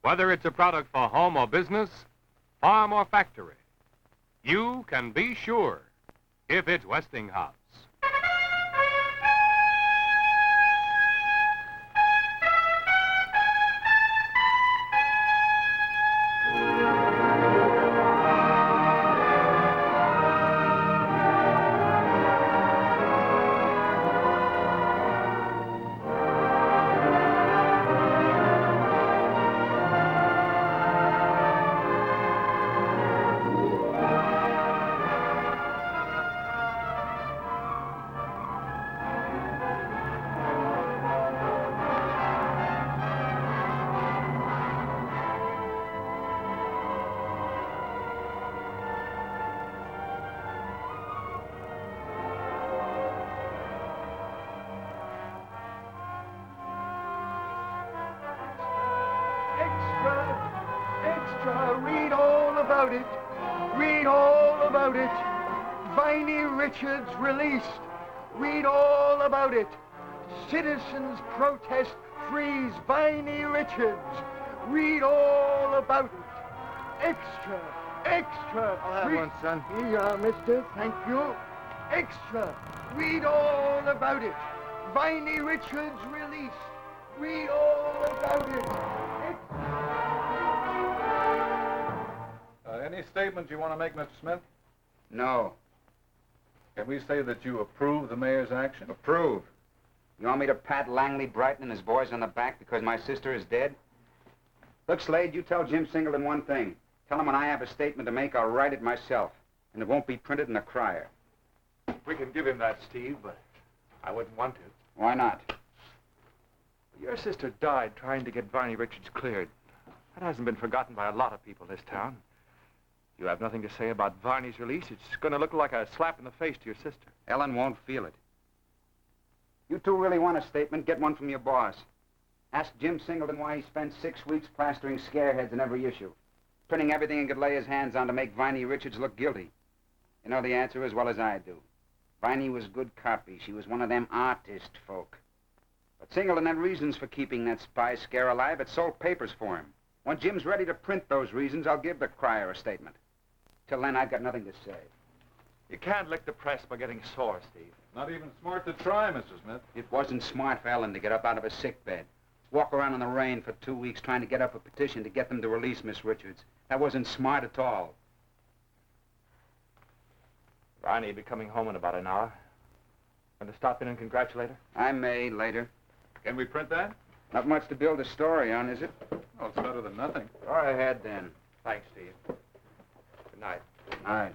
Whether it's a product for home or business, farm or factory, you can be sure if it's Westinghouse. Read all about it. Read all about it. Viney Richards released. Read all about it. Citizens protest frees Viney Richards. Read all about it. Extra. Extra. I'll have one, son. Here you are, mister. Thank you. Extra. Read all about it. Viney Richards released. Read all about it. Any statement you want to make, Mr. Smith? No. Can we say that you approve the mayor's action? Approve. You want me to pat Langley Brighton and his boys on the back because my sister is dead? Look, Slade, you tell Jim Singleton one thing. Tell him when I have a statement to make, I'll write it myself. And it won't be printed in the Crier. We can give him that, Steve, but I wouldn't want to. Why not? Your sister died trying to get Viney Richards cleared. That hasn't been forgotten by a lot of people in this town. You have nothing to say about Viney's release. It's going to look like a slap in the face to your sister. Ellen won't feel it. You two really want a statement? Get one from your boss. Ask Jim Singleton why he spent 6 weeks plastering scareheads in every issue, printing everything he could lay his hands on to make Viney Richards look guilty. You know the answer as well as I do. Viney was good copy. She was one of them artist folk. But Singleton had reasons for keeping that spy scare alive. It sold papers for him. When Jim's ready to print those reasons, I'll give the Crier a statement. Till then, I've got nothing to say. You can't lick the press by getting sore, Steve. Not even smart to try, Mr. Smith. It wasn't smart for Ellen to get up out of a sick bed, walk around in the rain for 2 weeks trying to get up a petition to get them to release Miss Richards. That wasn't smart at all. Viney will be coming home in about an hour. Want to stop in and congratulate her? I may later. Can we print that? Not much to build a story on, is it? Well, it's better than nothing. Go ahead, then. Thanks, Steve. Good night. All right.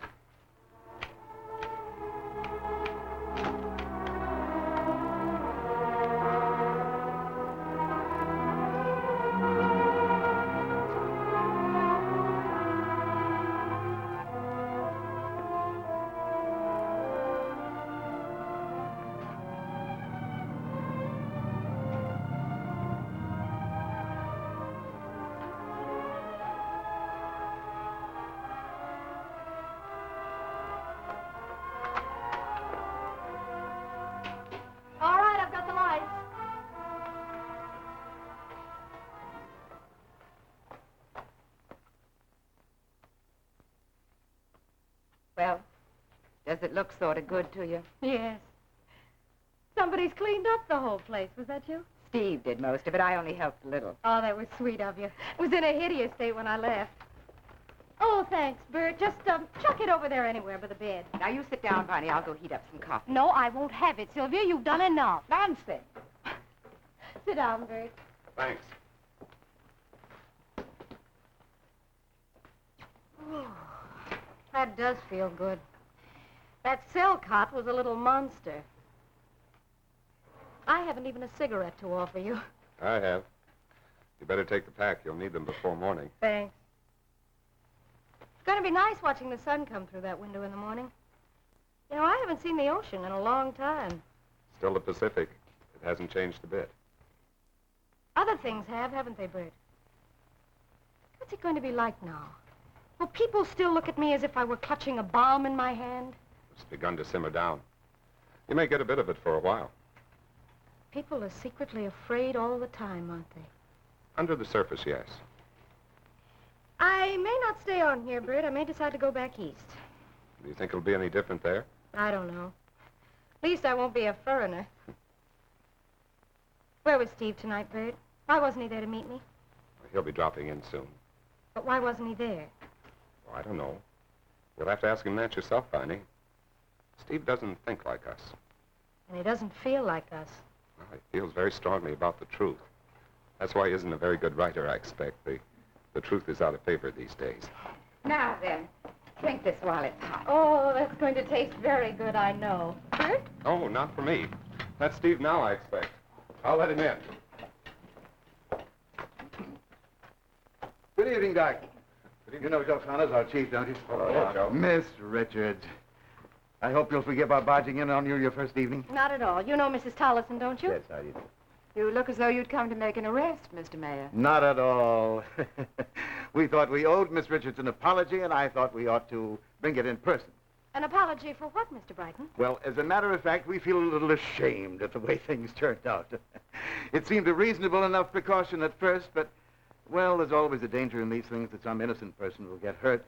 Well, does it look sort of good to you? Yes. Somebody's cleaned up the whole place. Was that you? Steve did most of it. I only helped a little. Oh, that was sweet of you. It was in a hideous state when I left. Oh, thanks, Bert. Just chuck it over there anywhere by the bed. Now, you sit down, Bonnie. I'll go heat up some coffee. No, I won't have it, Sylvia. You've done enough. Nonsense. Sit down, Bert. Thanks. Ooh, that does feel good. That cell cot was a little monster. I haven't even a cigarette to offer you. I have. You better take the pack. You'll need them before morning. Thanks. It's going to be nice watching the sun come through that window in the morning. You know, I haven't seen the ocean in a long time. Still the Pacific. It hasn't changed a bit. Other things have, haven't they, Bert? What's it going to be like now? Will people still look at me as if I were clutching a bomb in my hand? It's begun to simmer down. You may get a bit of it for a while. People are secretly afraid all the time, aren't they? Under the surface, yes. I may not stay on here, Bert. I may decide to go back east. Do you think it'll be any different there? I don't know. At least I won't be a foreigner. Where was Steve tonight, Bert? Why wasn't he there to meet me? He'll be dropping in soon. But why wasn't he there? Oh, I don't know. You'll have to ask him that yourself, Barney. Steve doesn't think like us. And he doesn't feel like us. Well, he feels very strongly about the truth. That's why he isn't a very good writer, I expect. The truth is out of favor these days. Now then, drink this while it's hot. Oh, that's going to taste very good, I know. Bert? Oh, not for me. That's Steve now, I expect. I'll let him in. Good evening, Doc. Good evening. You know Joe Connors, our chief, don't you? Hello, Joe. Miss Richards. I hope you'll forgive our barging in on you your first evening. Not at all. You know Mrs. Tollison, don't you? Yes, I do. You look as though you'd come to make an arrest, Mr. Mayor. Not at all. We thought we owed Miss Richards an apology, and I thought we ought to bring it in person. An apology for what, Mr. Brighton? Well, as a matter of fact, we feel a little ashamed at the way things turned out. It seemed a reasonable enough precaution at first, but, well, there's always a danger in these things that some innocent person will get hurt.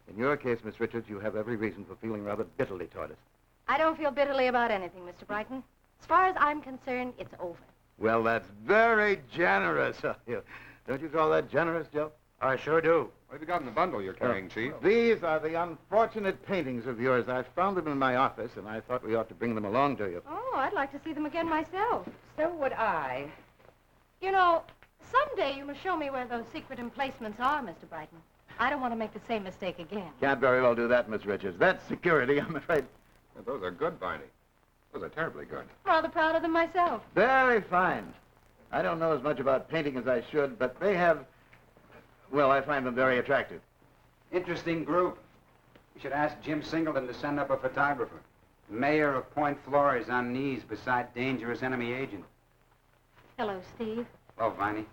In your case, Miss Richards, you have every reason for feeling rather bitterly toward us. I don't feel bitterly about anything, Mr. Brighton. As far as I'm concerned, it's over. Well, that's very generous of you. Don't you call that generous, Joe? I sure do. What have you got in the bundle you're carrying, Chief? These are the unfortunate paintings of yours. I found them in my office, and I thought we ought to bring them along to you. Oh, I'd like to see them again myself. So would I. You know, someday you must show me where those secret emplacements are, Mr. Brighton. I don't want to make the same mistake again. Can't very well do that, Miss Richards. That's security, I'm afraid. Those are good, Barney. Those are terribly good. I'm rather proud of them myself. Very fine. I don't know as much about painting as I should, but they have... Well, I find them very attractive. Interesting group. You should ask Jim Singleton to send up a photographer. Mayor of Point Flores on knees beside dangerous enemy agent. Hello, Steve. Well, Viney,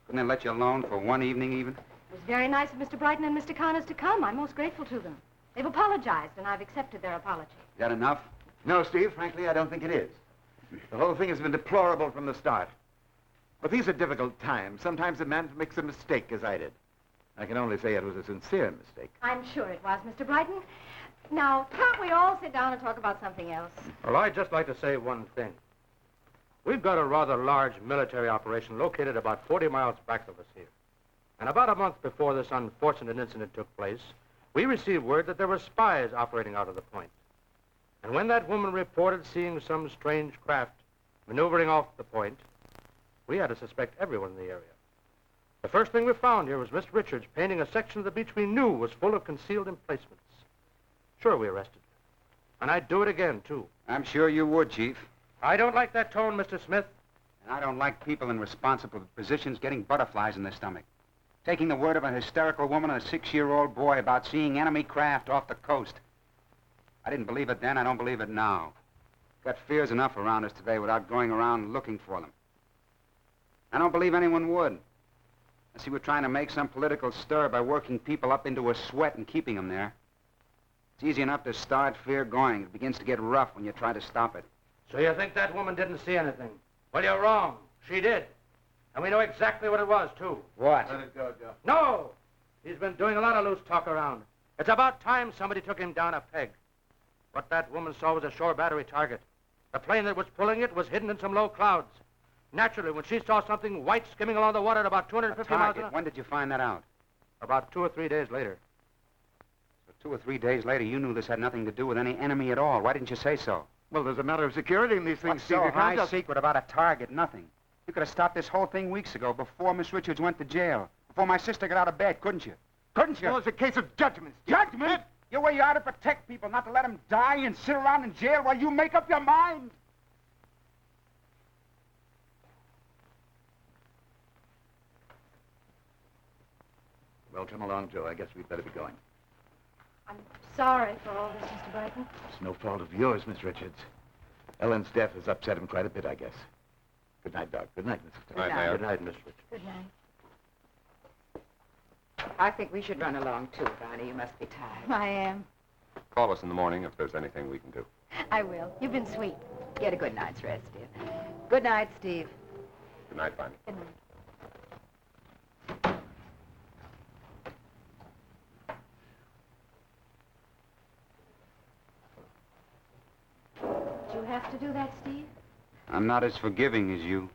couldn't they let you alone for one evening even? It was very nice of Mr. Brighton and Mr. Connors to come. I'm most grateful to them. They've apologized, and I've accepted their apology. Is that enough? No, Steve, frankly, I don't think it is. The whole thing has been deplorable from the start. But these are difficult times. Sometimes a man makes a mistake, as I did. I can only say it was a sincere mistake. I'm sure it was, Mr. Brighton. Now, can't we all sit down and talk about something else? Well, I'd just like to say one thing. We've got a rather large military operation located about 40 miles back of us here. And about a month before this unfortunate incident took place, we received word that there were spies operating out of the point. And when that woman reported seeing some strange craft maneuvering off the point, we had to suspect everyone in the area. The first thing we found here was Miss Richards painting a section of the beach we knew was full of concealed emplacements. Sure, we arrested her. And I'd do it again, too. I'm sure you would, Chief. I don't like that tone, Mr. Smith. And I don't like people in responsible positions getting butterflies in their stomach. Taking the word of a hysterical woman and a 6-year-old boy about seeing enemy craft off the coast. I didn't believe it then, I don't believe it now. Got fears enough around us today without going around looking for them. I don't believe anyone would. I see we're trying to make some political stir by working people up into a sweat and keeping them there. It's easy enough to start fear going. It begins to get rough when you try to stop it. So you think that woman didn't see anything? Well, you're wrong. She did. And we know exactly what it was, too. What? Let it go, Joe. No! He's been doing a lot of loose talk around. It's about time somebody took him down a peg. What that woman saw was a shore battery target. The plane that was pulling it was hidden in some low clouds. Naturally, when she saw something white skimming along the water at about 250 miles an hour... When did you find that out? About 2 or 3 days later. So 2 or 3 days later, you knew this had nothing to do with any enemy at all. Why didn't you say so? Well, there's a matter of security in these things, What's Steve. so You can't high just- secret about a target? Nothing. You could have stopped this whole thing weeks ago, before Miss Richards went to jail. Before my sister got out of bed, couldn't you? Couldn't you? Well, it's a case of judgment. Judgment? You're where you are to protect people, not to let them die and sit around in jail while you make up your mind. Well, come along, Joe. I guess we'd better be going. I'm sorry for all this, Mr. Brighton. It's no fault of yours, Miss Richards. Ellen's death has upset him quite a bit, I guess. Good night, Doc. Good night, Mrs. Good night, Mayor. Good night, Miss Richards. Good night. I think we should run along, too, Barney. You must be tired. I am. Call us in the morning if there's anything we can do. I will. You've been sweet. Get a good night's rest, dear. Good night, Steve. Good night, Barney. Good night. have to do that, Steve? I'm not as forgiving as you.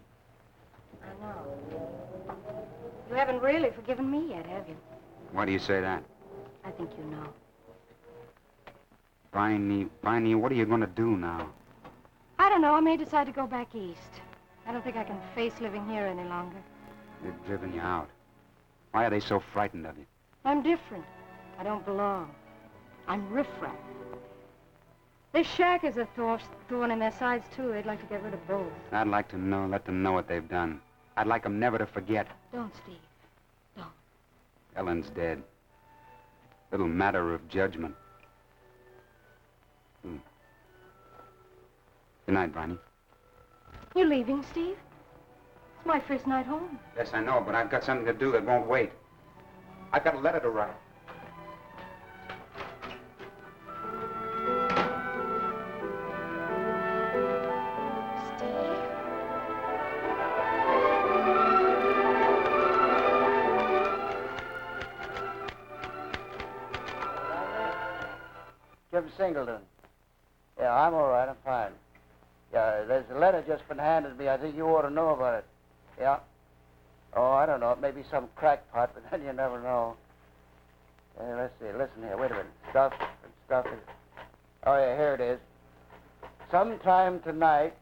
I know. You haven't really forgiven me yet, have you? Why do you say that? I think you know. Viney, what are you going to do now? I don't know. I may decide to go back east. I don't think I can face living here any longer. They've driven you out. Why are they so frightened of you? I'm different. I don't belong. I'm riffraff. This shack is a thorn in their sides, too. They'd like to get rid of both. I'd like to let them know what they've done. I'd like them never to forget. Don't, Steve. Don't. Ellen's dead. Little matter of judgment. Good night, Viney. You leaving, Steve? It's my first night home. Yes, I know, but I've got something to do that won't wait. I've got a letter to write. Steve? Jim Singleton. Yeah, I'm all right. I'm fine. Yeah, there's a letter just been handed me. I think you ought to know about it. Yeah? Oh, I don't know. It may be some crackpot, but then you never know. Let's see. Listen here. Wait a minute. Stuff. Oh, yeah, here it is. Sometime tonight,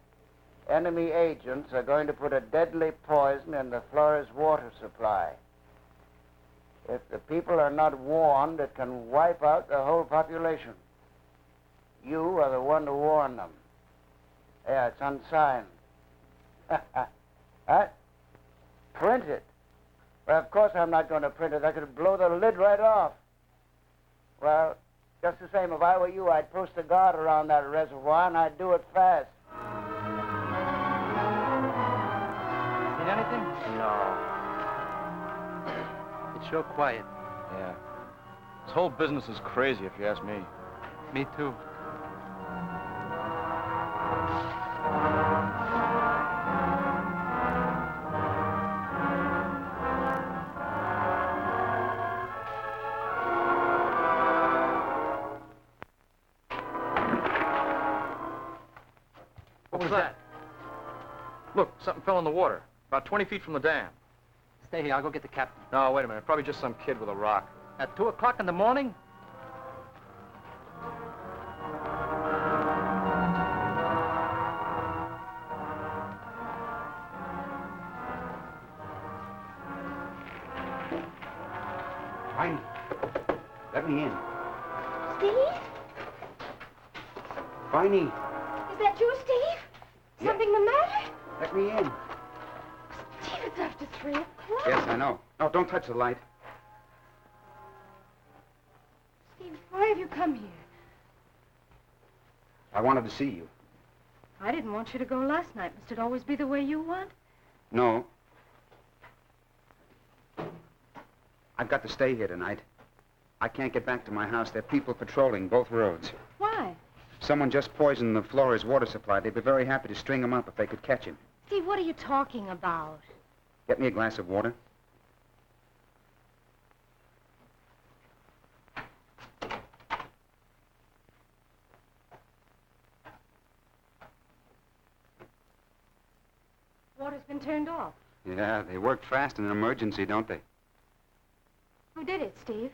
enemy agents are going to put a deadly poison in the Flores water supply. If the people are not warned, it can wipe out the whole population. You are the one to warn them. Yeah, it's unsigned. Huh? Print it. Well, of course I'm not going to print it. I could blow the lid right off. Well, just the same, if I were you, I'd post a guard around that reservoir, and I'd do it fast. Seen anything? No. It's so quiet. Yeah. This whole business is crazy, if you ask me. Me too. What was that? Look, something fell in the water. About 20 feet from the dam. Stay here. I'll go get the captain. No, wait a minute. Probably just some kid with a rock. At 2 o'clock in the morning? Viney, let me in. Steve? Viney, Is that you, Steve? Yeah. Something the matter? let me in. Steve, it's after 3 o'clock. Yes, I know. No, don't touch the light. Steve, why have you come here? I wanted to see you. I didn't want you to go last night. Must it always be the way you want? No. I've got to stay here tonight. I can't get back to my house. There are people patrolling both roads. Why? Someone just poisoned the Flores water supply. They'd be very happy to string him up if they could catch him. Steve, what are you talking about? Get me a glass of water. Water's been turned off. Yeah, they work fast in an emergency, don't they? Who did it, Steve?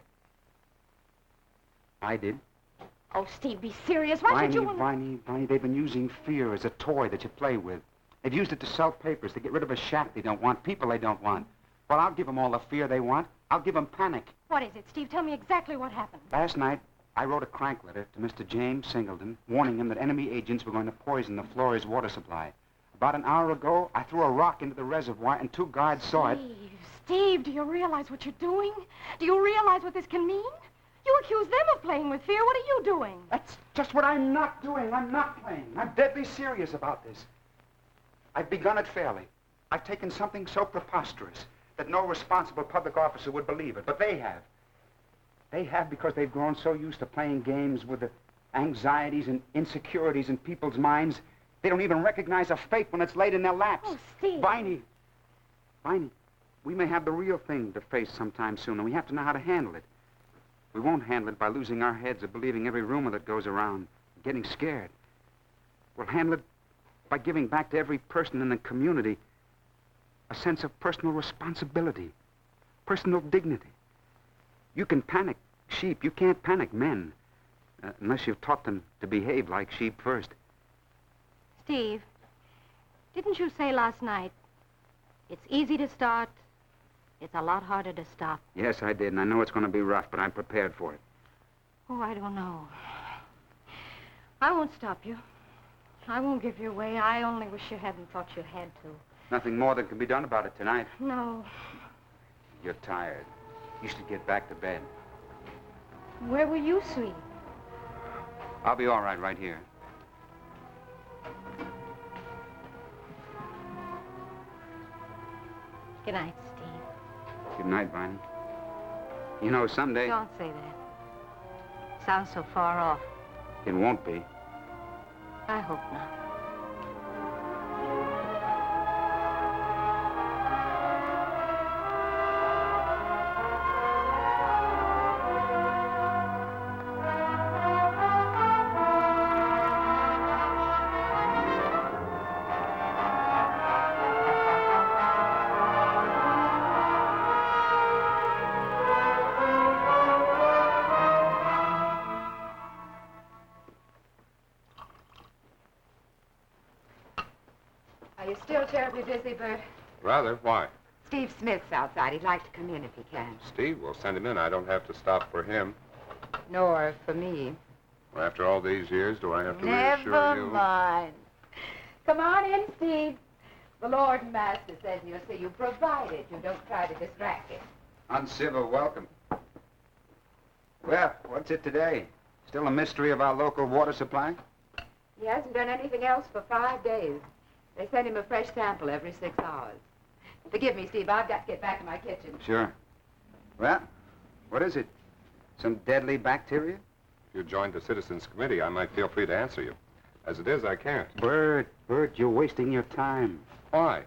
I did. Oh, Steve, be serious. Why should you... Viney, they've been using fear as a toy that you play with. They've used it to sell papers, to get rid of a shack they don't want, people they don't want. Well, I'll give them all the fear they want. I'll give them panic. What is it, Steve? Tell me exactly what happened. Last night, I wrote a crank letter to Mr. James Singleton, warning him that enemy agents were going to poison the Flores water supply. About an hour ago, I threw a rock into the reservoir, and 2 guards saw it. Steve, do you realize what you're doing? Do you realize what this can mean? You accuse them of playing with fear. What are you doing? That's just what I'm not doing. I'm not playing. I'm deadly serious about this. I've begun it fairly. I've taken something so preposterous that no responsible public officer would believe it, but they have. They have because they've grown so used to playing games with the anxieties and insecurities in people's minds, they don't even recognize a fate when it's laid in their laps. Oh, Steve. Viney, we may have the real thing to face sometime soon, and we have to know how to handle it. We won't handle it by losing our heads or believing every rumor that goes around, getting scared. We'll handle it by giving back to every person in the community a sense of personal responsibility, personal dignity. You can panic sheep. You can't panic men unless you've taught them to behave like sheep first. Steve, didn't you say last night, it's easy to start, it's a lot harder to stop? Yes, I did, and I know it's going to be rough, but I'm prepared for it. Oh, I don't know. I won't stop you. I won't give you away. I only wish you hadn't thought you had to. Nothing more that can be done about it tonight. No. You're tired. You should get back to bed. Where will you sleep? I'll be all right here. Good night, Steve. Good night, Vine. You know, someday... Don't say that. Sounds so far off. It won't be. I hope not. Are you still terribly busy, Bert? Rather. Why? Steve Smith's outside. He'd like to come in if he can. Steve, we'll send him in. I don't have to stop for him. Nor for me. Well, after all these years, do I have to reassure Never you? mind. Come on in, Steve. The Lord and Master says you'll see you provided you don't try to distract him. Uncivil welcome. Well, what's it today? Still a mystery of our local water supply? He hasn't done anything else for 5 days. They send him a fresh sample every 6 hours. Forgive me, Steve. I've got to get back to my kitchen. Sure. Well, what is it? Some deadly bacteria? If you joined the Citizens Committee, I might feel free to answer you. As it is, I can't. Bert, you're wasting your time. Why?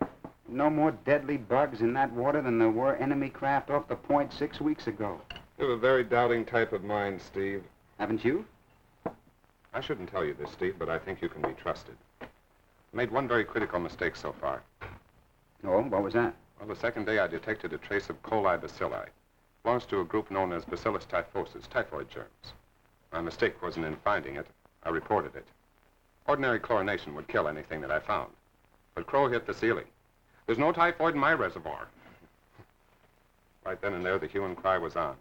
No more deadly bugs in that water than there were enemy craft off the point 6 weeks ago. You have a very doubting type of mind, Steve. Haven't you? I shouldn't tell you this, Steve, but I think you can be trusted. I made one very critical mistake so far. Oh, what was that? Well, the second day I detected a trace of coli bacilli. Belongs to a group known as Bacillus typhosus, typhoid germs. My mistake wasn't in finding it. I reported it. Ordinary chlorination would kill anything that I found. But Crow hit the ceiling. There's no typhoid in my reservoir. Right then and there, the hue and cry was on.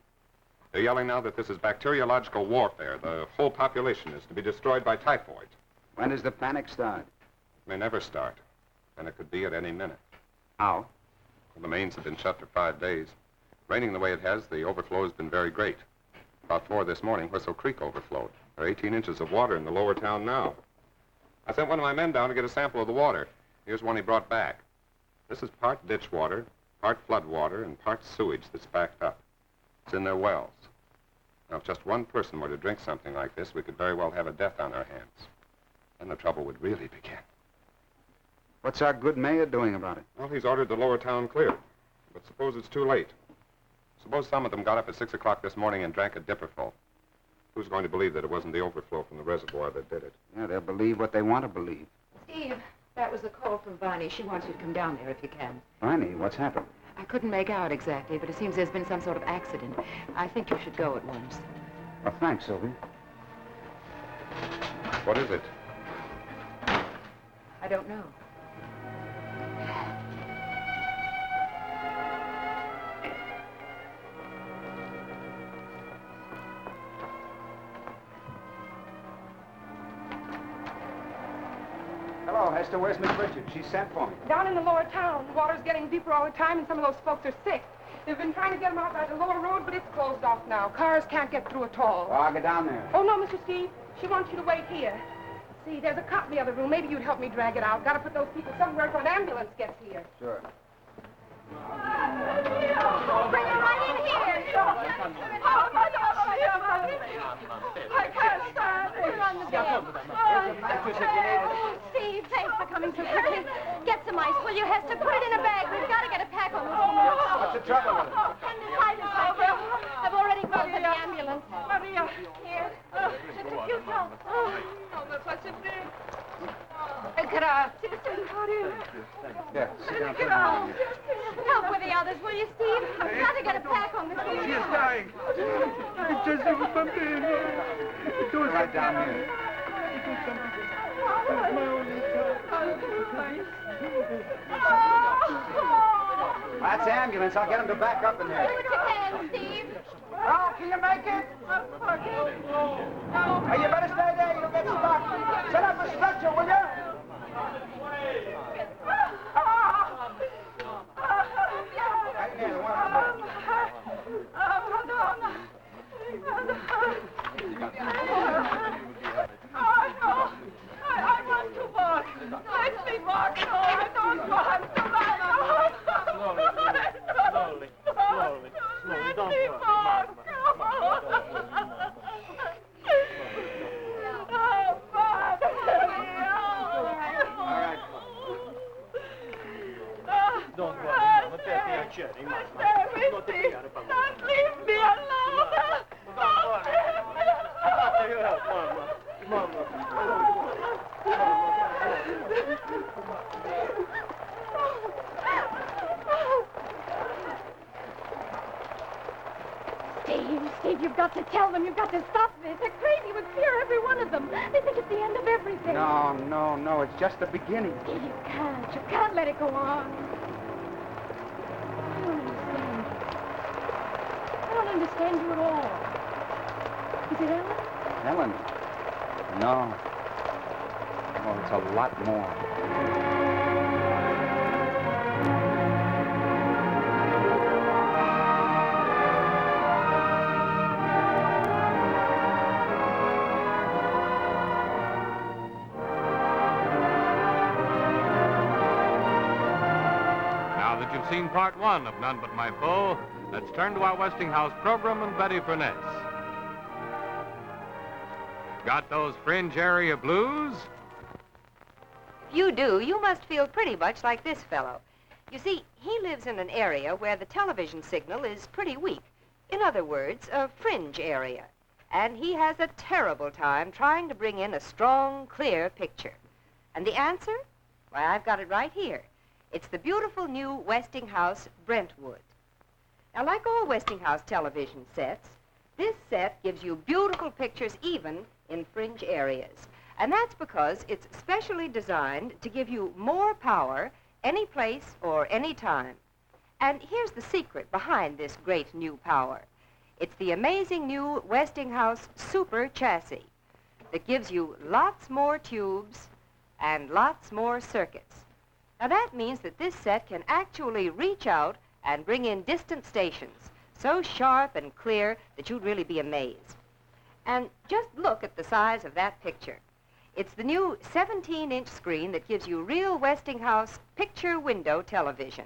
They're yelling now that this is bacteriological warfare. The whole population is to be destroyed by typhoid. When does the panic start? It may never start, and it could be at any minute. How? Well, the mains have been shut for 5 days. Raining the way it has, the overflow has been very great. About 4 this morning, Whistle Creek overflowed. There are 18 inches of water in the lower town now. I sent one of my men down to get a sample of the water. Here's one he brought back. This is part ditch water, part flood water, and part sewage that's backed up. It's in their wells. Now, if just one person were to drink something like this, we could very well have a death on our hands. Then the trouble would really begin. What's our good mayor doing about it? Well, he's ordered the lower town cleared. But suppose it's too late. Suppose some of them got up at 6 o'clock this morning and drank a dipperful. Who's going to believe that it wasn't the overflow from the reservoir that did it? Yeah, they'll believe what they want to believe. Steve, that was a call from Bonnie. She wants you to come down there if you can. Bonnie, what's happened? I couldn't make out exactly, but it seems there's been some sort of accident. I think you should go at once. Well, thanks, Sylvie. What is it? I don't know. Hello, Hester. Where's Miss Richards? She sent for me. Down in the lower town. The water's getting deeper all the time, and some of those folks are sick. They've been trying to get them out by the lower road, but it's closed off now. Cars can't get through at all. Well, I'll get down there. Oh, no, Mr. Steve. She wants you to wait here. See, there's a cot in the other room. Maybe you'd help me drag it out. Gotta put those people somewhere till an ambulance gets here. Sure. Bring them right in here. I can't stand it. Put her on the bed. Oh, Steve, thanks for coming so quickly. Get some ice, will you, Hester? Put it in a bag. We've got to get a pack on this woman. What's the trouble with her? Appendicitis, I feel. I've already called for the ambulance. Maria. Here. Just a few drops. Oh, that's such a big. at us. Yeah, sit down. Come on. Help with the others, will you, Steve? I've got to get a pack on this one. She is dying. Right down here. That's the ambulance. I'll get him to back up in there. Do what you can, Steve. Oh, can you make it? Oh, you better stay there. You'll get stuck. Set up a stretcher, will you? Right there, the one on the I want to walk. Let me walk. No, I don't want to. Slowly. Don't walk. Oh, Father. Don't worry, Mama. Per piacere, Stay with me. Don't leave me alone. Don't After your help, Mama. Steve, you've got to tell them. You've got to stop this. They're crazy with fear, every one of them. They think it's the end of everything. No. It's just the beginning. Steve, you can't let it go on. I don't understand you at all. Is it Ellen? Ellen? No. Oh, it's a lot more. Now that you've seen part one of None But My Foe, let's turn to our Westinghouse program and Betty Furness. Got those fringe area blues? If you do, you must feel pretty much like this fellow. You see, he lives in an area where the television signal is pretty weak. In other words, a fringe area. And he has a terrible time trying to bring in a strong, clear picture. And the answer? Why, I've got it right here. It's the beautiful new Westinghouse Brentwood. Now, like all Westinghouse television sets, this set gives you beautiful pictures even in fringe areas. And that's because it's specially designed to give you more power any place or any time. And here's the secret behind this great new power. It's the amazing new Westinghouse Super Chassis that gives you lots more tubes and lots more circuits. Now that means that this set can actually reach out and bring in distant stations, so sharp and clear that you'd really be amazed. And just look at the size of that picture. It's the new 17-inch screen that gives you real Westinghouse picture window television.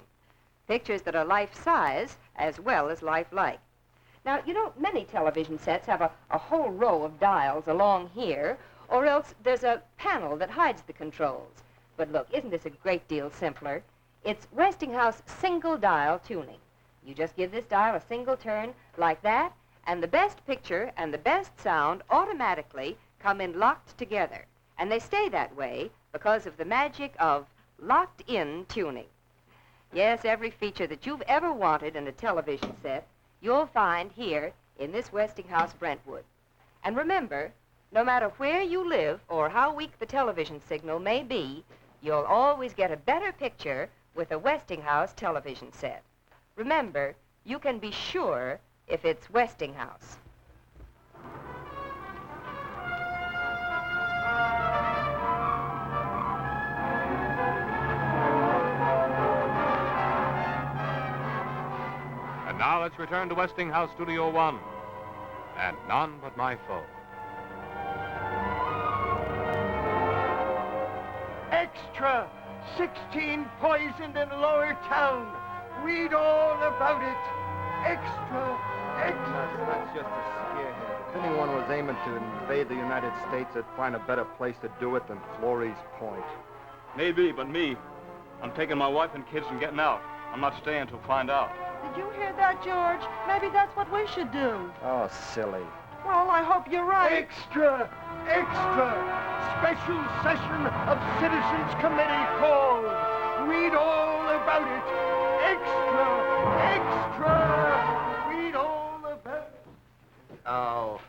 Pictures that are life-size as well as lifelike. Now, you know, many television sets have a whole row of dials along here, or else there's a panel that hides the controls. But look, isn't this a great deal simpler? It's Westinghouse single dial tuning. You just give this dial a single turn like that, and the best picture and the best sound automatically come in locked together. And they stay that way because of the magic of locked-in tuning. Yes, every feature that you've ever wanted in a television set, you'll find here in this Westinghouse Brentwood. And remember, no matter where you live or how weak the television signal may be, you'll always get a better picture with a Westinghouse television set. Remember, you can be sure if it's Westinghouse. And now let's return to Westinghouse Studio 1 and None But My Foe. Extra! 16 poisoned in Lower Town. Read all about it. Extra! That's just a scare. If anyone was aiming to invade the United States, they'd find a better place to do it than Flores Point. Maybe, but me. I'm taking my wife and kids and getting out. I'm not staying till find out. Did you hear that, George? Maybe that's what we should do. Oh, silly. Well, I hope you're right. Extra! Extra! Special session of Citizens Committee called. Read all about it. Extra! Extra! Read all about it. Oh.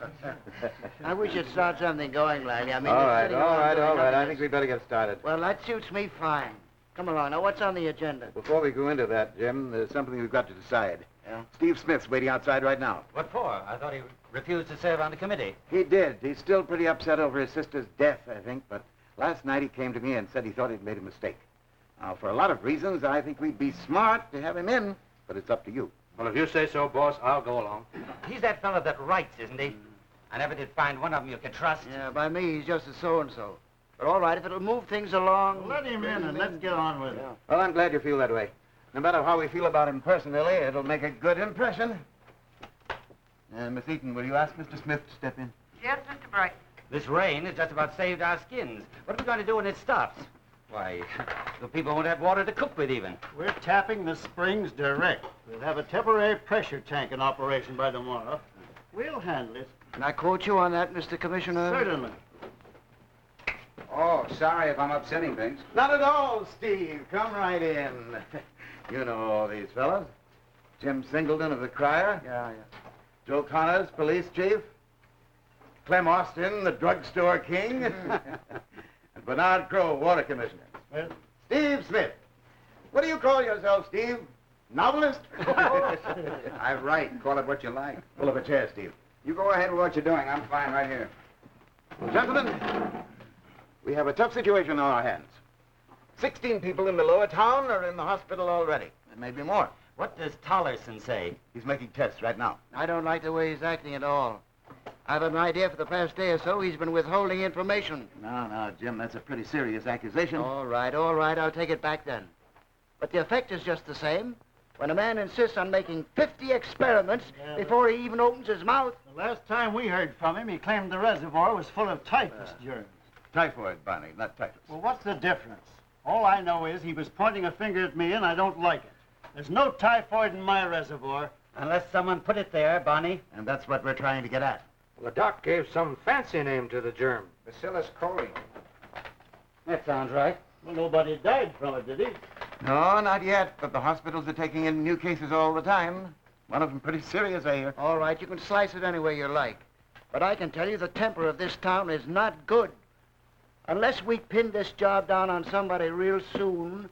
I wish you'd start something going, Lanny. I mean, All you're right, sitting all around right, doing all right. I nothing think we better get started. Well, that suits me fine. Come along. Now, what's on the agenda? Before we go into that, Jim, there's something we've got to decide. Yeah? Steve Smith's waiting outside right now. What for? I thought he refused to serve on the committee. He did. He's still pretty upset over his sister's death, I think, but last night he came to me and said he thought he'd made a mistake. Now, for a lot of reasons, I think we'd be smart to have him in, but it's up to you. Well, if you say so, boss, I'll go along. He's that fellow that writes, isn't he? I never did find one of them you could trust. Yeah, by me, he's just a so-and-so. But all right, if it'll move things along... Let him in and let's get on with it. Well, I'm glad you feel that way. No matter how we feel about him personally, it'll make a good impression. Miss Eaton, will you ask Mr. Smith to step in? Yes, Mr. Bright. This rain has just about saved our skins. What are we going to do when it stops? Why, the people won't have water to cook with even. We're tapping the springs direct. We'll have a temporary pressure tank in operation by tomorrow. We'll handle it. Can I quote you on that, Mr. Commissioner? Certainly. Oh, sorry if I'm upsetting things. Not at all, Steve. Come right in. You know all these fellows. Jim Singleton of the Crier. Yeah. Joe Connors, police chief. Clem Austin, the drugstore king. And Bernard Crowe, water commissioner. Well, Steve Smith. What do you call yourself, Steve? Novelist? I write. Call it what you like. Pull up a chair, Steve. You go ahead with what you're doing. I'm fine right here. Well, gentlemen, we have a tough situation on our hands. 16 people in the lower town are in the hospital already. There may be more. What does Tollerson say? He's making tests right now. I don't like the way he's acting at all. I've had an idea for the past day or so he's been withholding information. No, Jim, that's a pretty serious accusation. All right, I'll take it back then. But the effect is just the same. When a man insists on making 50 experiments before he even opens his mouth. the last time we heard from him, he claimed the reservoir was full of typhus germs. Typhoid, Barney, not typhus. Well, what's the difference? All I know is he was pointing a finger at me, and I don't like it. There's no typhoid in my reservoir. Unless someone put it there, Bonnie. And that's what we're trying to get at. Well, the doc gave some fancy name to the germ. Bacillus coli. That sounds right. Well, nobody died from it, did he? No, not yet, but the hospitals are taking in new cases all the time. One of them pretty serious, I hear. All right, you can slice it any way you like. But I can tell you the temper of this town is not good. Unless we pin this job down on somebody real soon,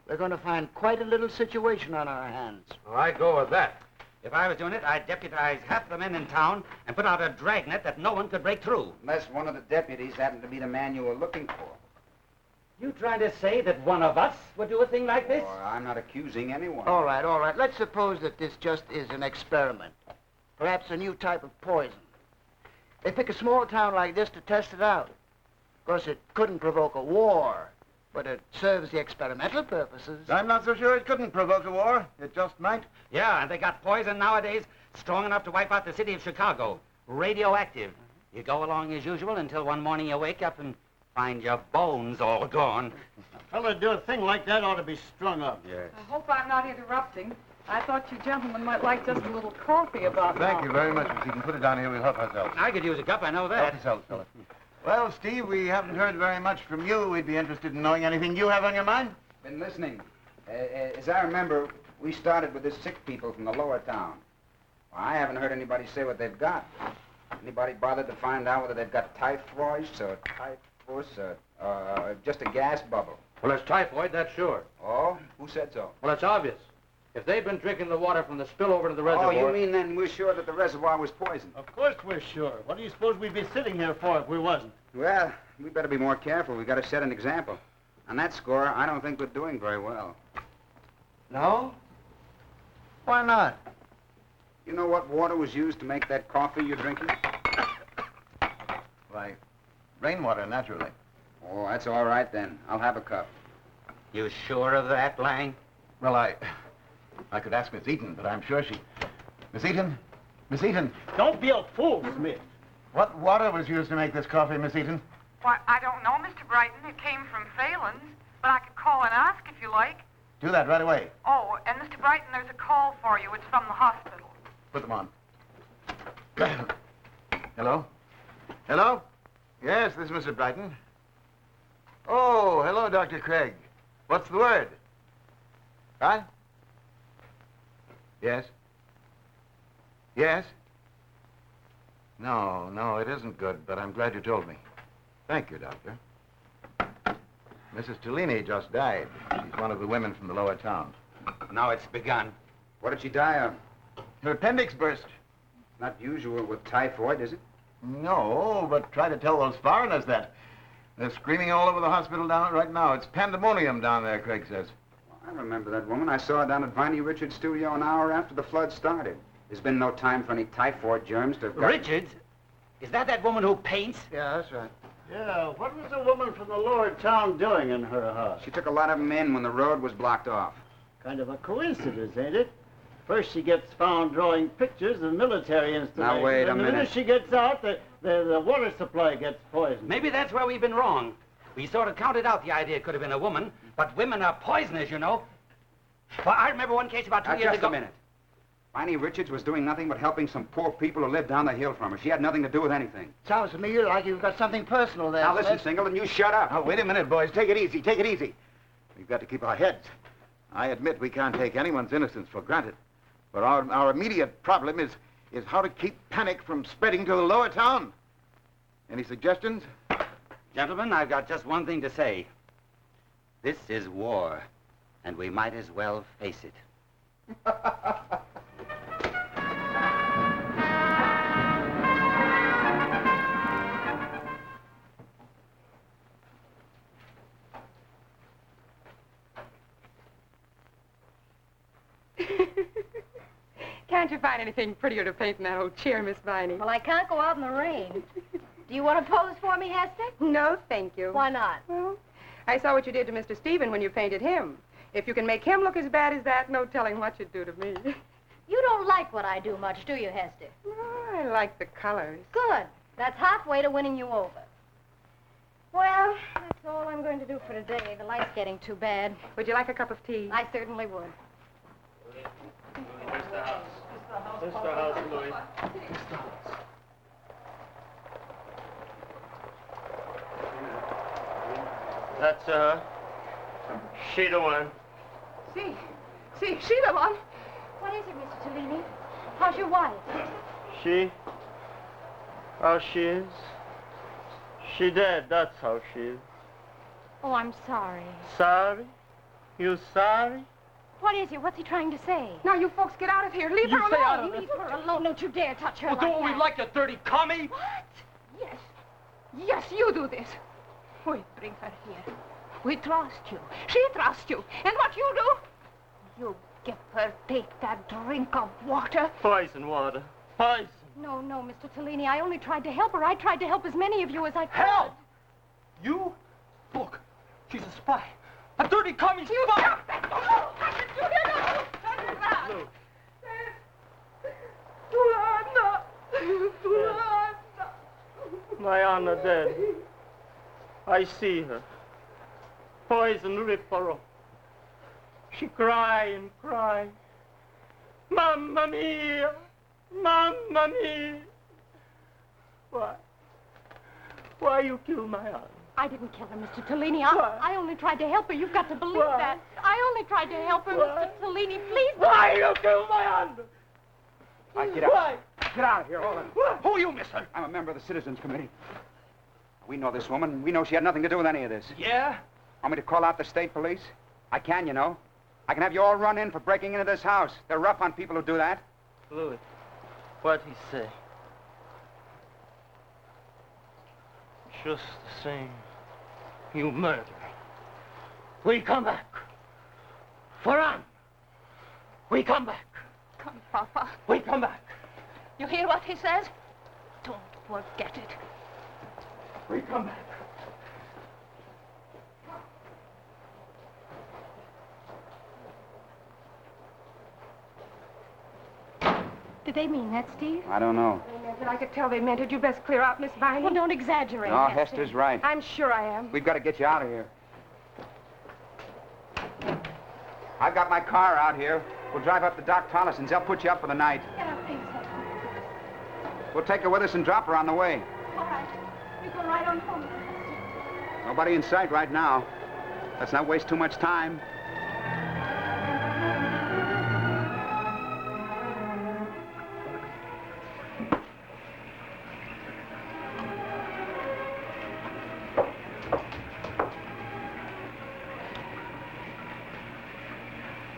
we're going to find quite a little situation on our hands. Well, I go with that. If I was doing it, I'd deputize half the men in town and put out a dragnet that no one could break through. Unless one of the deputies happened to be the man you were looking for. You trying to say that one of us would do a thing like this? Oh, I'm not accusing anyone. All right. Let's suppose that this just is an experiment. Perhaps a new type of poison. They pick a small town like this to test it out. Of course, it couldn't provoke a war, but it serves the experimental purposes. I'm not so sure it couldn't provoke a war. It just might. Yeah, and they got poison nowadays strong enough to wipe out the city of Chicago. Radioactive. You go along as usual until one morning you wake up and find your bones all gone. A fella do a thing like that ought to be strung up. Yes. I hope I'm not interrupting. I thought you gentlemen might like just a little coffee about Thank now. you very much, Miss Eaton. Put it down here. We'll help ourselves. I could use a cup, I know Help that. yourselves, fella. Well, Steve, we haven't heard very much from you. We'd be interested in knowing anything you have on your mind. Been listening. As I remember, we started with the sick people from the lower town. Well, I haven't heard anybody say what they've got. Anybody bothered to find out whether they've got typhus or typhus or just a gas bubble? Well, it's typhoid, that's sure. Oh? Who said so? Well, it's obvious. If they've been drinking the water from the spill over to the reservoir... Oh, you mean then we're sure that the reservoir was poisoned? Of course we're sure. What do you suppose we'd be sitting here for if we wasn't? Well, we better be more careful. We've got to set an example. On that score, I don't think we're doing very well. No? Why not? You know what water was used to make that coffee you're drinking? Why, rainwater, naturally. Oh, that's all right then. I'll have a cup. You sure of that, Lang? Well, I could ask Miss Eaton, but I'm sure she... Miss Eaton? Miss Eaton? Don't be a fool, Smith. What water was used to make this coffee, Miss Eaton? Why, I don't know, Mr. Brighton. It came from Phelan's, but I could call and ask if you like. Do that right away. Oh, and Mr. Brighton, there's a call for you. It's from the hospital. Put them on. Hello? Hello? Yes, this is Mr. Brighton. Oh, hello, Dr. Craig. What's the word? What? Yes? Yes? No, it isn't good, but I'm glad you told me. Thank you, Doctor. Mrs. Tellini just died. She's one of the women from the lower town. Now it's begun. What did she die of? Her appendix burst. Not usual with typhoid, is it? No, but try to tell those foreigners that. They're screaming all over the hospital down right now. It's pandemonium down there, Craig says. I remember that woman. I saw her down at Viney Richards' studio an hour after the flood started. There's been no time for any typhoid germs to have gotten... Richards? Is that woman who paints? Yeah, that's right. Yeah, what was the woman from the lower town doing in her house? She took a lot of them in when the road was blocked off. Kind of a coincidence, ain't it? First she gets found drawing pictures of military installations. Now, wait a and the minute. minute she gets out, the water supply gets poisoned. Maybe that's where we've been wrong. We sort of counted out the idea it could have been a woman, but women are poisonous, you know. Well, I remember one case about 2 years ago... Just a minute. Viney Richards was doing nothing but helping some poor people who lived down the hill from her. She had nothing to do with anything. Sounds to me like you've got something personal there. Now, listen, Smith. Singleton, you shut up. Now, wait a minute, boys. Take it easy. Take it easy. We've got to keep our heads. I admit we can't take anyone's innocence for granted. But our immediate problem is how to keep panic from spreading to the lower town. Any suggestions? Gentlemen, I've got just one thing to say. This is war, and we might as well face it. Can't you find anything prettier to paint than that old chair, Miss Viney? Well, I can't go out in the rain. Do you want to pose for me, Hester? No, thank you. Why not? Well, I saw what you did to Mr. Stephen when you painted him. If you can make him look as bad as that, no telling what you'd do to me. You don't like what I do much, do you, Hester? Oh, I like the colors. Good. That's halfway to winning you over. Well, that's all I'm going to do for today. The light's getting too bad. Would you like a cup of tea? I certainly would. Mr. House, Louis. That's she the one. See, she the one. What is it, Mr. Tellini? How's your wife? She? How she is? She dead, that's how she is. Oh, I'm sorry. Sorry? You sorry? What is it? What's he trying to say? Now, you folks get out of here. Leave You her stay alone. out of Leave her alone. Don't you dare touch her Well, like don't we that. like you dirty commie? What? Yes. Yes, you do this. We bring her here. We trust you. She trusts you. And what you do? You give her take that drink of water. Poison water. Poison. No, Mr. Tellini. I only tried to help her. I tried to help as many of you as I could. Help! You? Look, she's a spy. A dirty commie spy! My Anna dead. I see her. Poison rip her up. She cry and cry. Mamma mia! Mamma mia! Why you kill my Anna? I didn't kill her, Mr. Tellini. I only tried to help her. You've got to believe that. I only tried to help her, Mr. Tellini. Please. Why you kill my Anna? All right, get out. Why? Get out of here, all of you. Who are you, mister? I'm a member of the Citizens Committee. We know this woman. We know she had nothing to do with any of this. Yeah? Want me to call out the state police? I can, you know. I can have you all run in for breaking into this house. They're rough on people who do that. Louis, what he say? Just the same. You murder. We come back. For Anne. We come back. Come, Papa. We come back. You hear what he says? Don't forget it. We come back. Did they mean that, Steve? I don't know. They meant it. I could tell they meant it. You best clear out, Miss Viney. Well, don't exaggerate. No, Hester's right. I'm sure I am. We've got to get you out of here. I've got my car out here. We'll drive up to Doc Tollison's. They'll put you up for the night. Yeah, thanks, Hester. We'll take her with us and drop her on the way. All right. You go right on home. Nobody in sight right now. Let's not waste too much time.